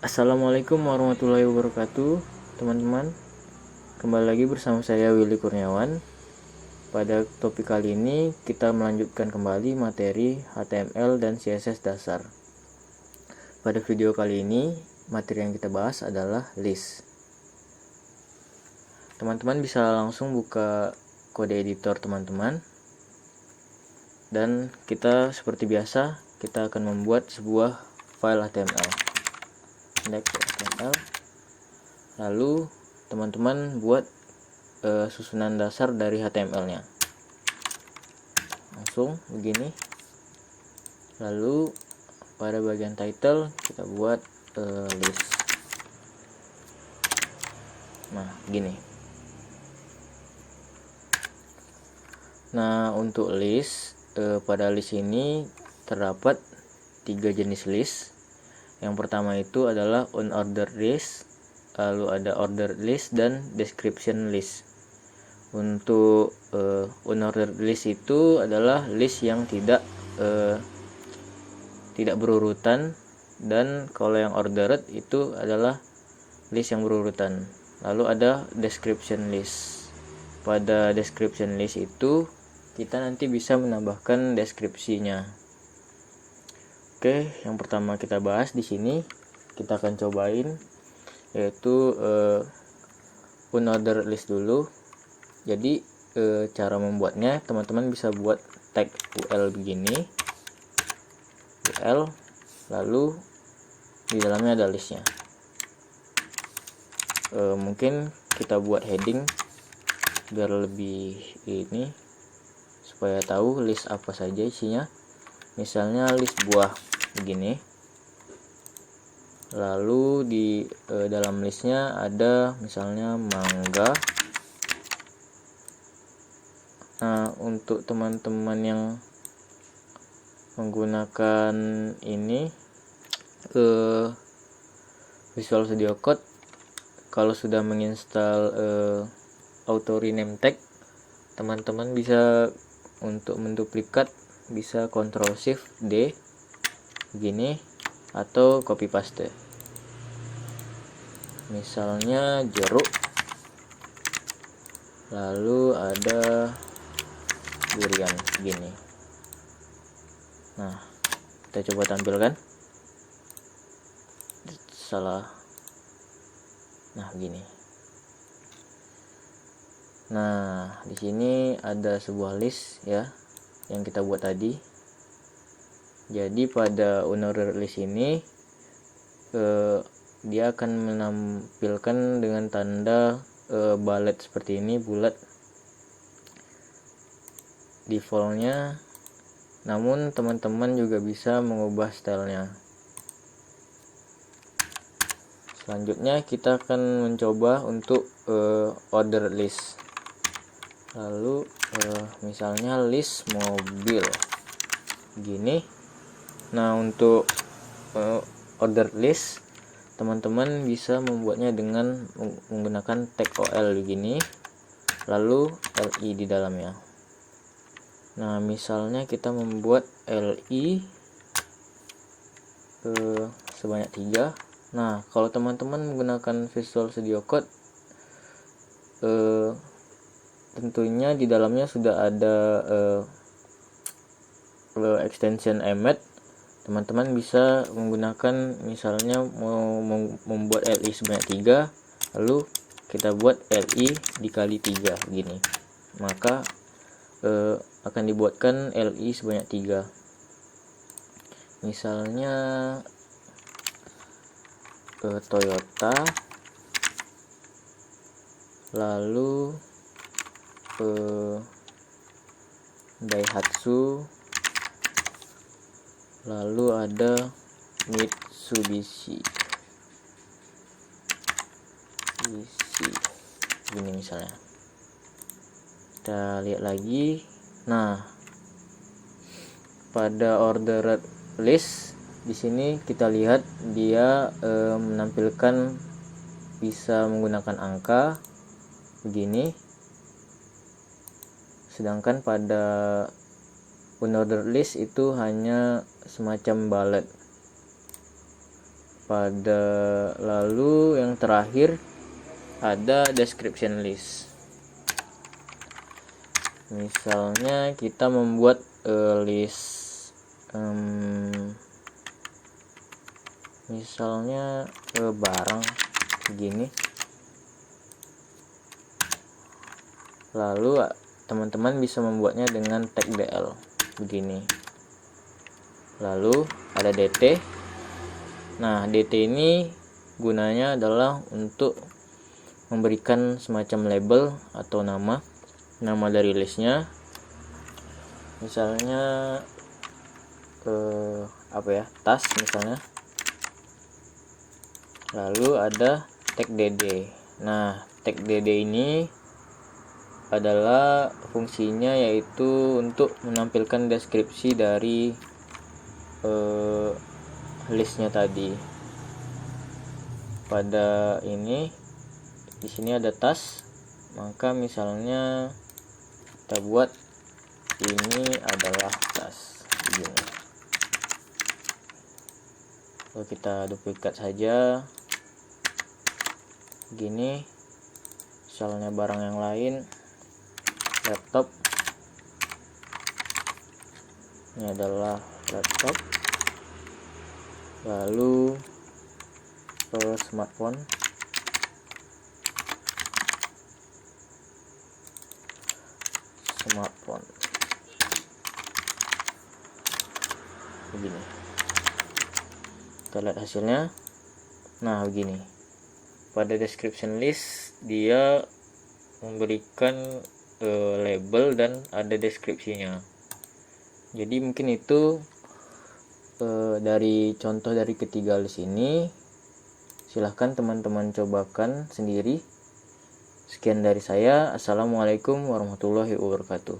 Assalamualaikum warahmatullahi wabarakatuh, teman-teman. Kembali lagi bersama saya Willy Kurniawan. Pada topik kali ini kita melanjutkan kembali materi HTML dan CSS dasar. Pada video kali ini materi yang kita bahas adalah list. Teman-teman bisa langsung buka kode editor teman-teman. Dan kita seperti biasa kita akan membuat sebuah file HTML. Index.html. Lalu teman-teman buat susunan dasar dari HTML-nya. Langsung begini. Lalu pada bagian title kita buat list. Nah, gini. Nah, untuk list pada list ini terdapat 3 jenis list. Yang pertama itu adalah unordered list, lalu ada ordered list dan description list. Untuk unordered list itu adalah list yang tidak berurutan, dan kalau yang ordered itu adalah list yang berurutan. Lalu ada description list. Pada description list itu kita nanti bisa menambahkan deskripsinya. Oke, yang pertama kita bahas di sini kita akan cobain yaitu unordered list dulu. Jadi cara membuatnya teman-teman bisa buat tag UL begini, UL, lalu di dalamnya ada listnya. Mungkin kita buat heading biar lebih ini supaya tahu list apa saja isinya. Misalnya list buah begini. Lalu di dalam listnya ada misalnya mangga. Nah, untuk teman-teman yang menggunakan ini Visual Studio Code, kalau sudah menginstal auto rename tag, teman-teman bisa untuk menduplikat bisa Ctrl Shift D begini atau copy paste. Misalnya jeruk, lalu ada durian begini. Nah, kita coba tampilkan. Salah. Nah, begini. Nah, di sini ada sebuah list ya yang kita buat tadi. Jadi pada unordered list ini dia akan menampilkan dengan tanda bullet seperti ini, bulat defaultnya. Namun teman-teman juga bisa mengubah stylenya. Selanjutnya kita akan mencoba untuk ordered list. Lalu misalnya list mobil gini. Nah, untuk ordered list teman-teman bisa membuatnya dengan menggunakan tag OL begini, lalu LI di dalamnya. Nah, misalnya kita membuat LI sebanyak 3. Nah, kalau teman-teman menggunakan Visual Studio Code, tentunya di dalamnya sudah ada extension emmet. Teman-teman bisa menggunakan, misalnya mau membuat LI sebanyak 3, lalu kita buat LI dikali 3 gini. Maka akan dibuatkan LI sebanyak 3. Misalnya Toyota, lalu Daihatsu, lalu ada Mitsubishi gini misalnya. Kita lihat lagi. Nah, pada ordered list di sini kita lihat dia menampilkan bisa menggunakan angka begini. Sedangkan pada unordered list itu hanya semacam bullet. Lalu yang terakhir ada description list. Misalnya kita membuat list misalnya barang begini. Lalu teman-teman bisa membuatnya dengan tag DL begini. Lalu ada DT. Nah, DT ini gunanya adalah untuk memberikan semacam label atau nama dari listnya. Misalnya tas misalnya. Lalu ada tag DD. Nah, tag DD ini adalah fungsinya yaitu untuk menampilkan deskripsi dari listnya tadi. Pada ini di sini ada tas, maka misalnya kita buat ini adalah tas begini. Lalu kita duplikat saja begini. Misalnya barang yang lain, laptop, ini adalah laptop. Lalu smartphone, begini. Kita lihat hasilnya. Nah, begini. Pada description list dia memberikan label dan ada deskripsinya. Jadi mungkin itu dari contoh dari ketiga list ini. Silahkan teman-teman cobakan sendiri. Sekian dari saya. Assalamualaikum warahmatullahi wabarakatuh.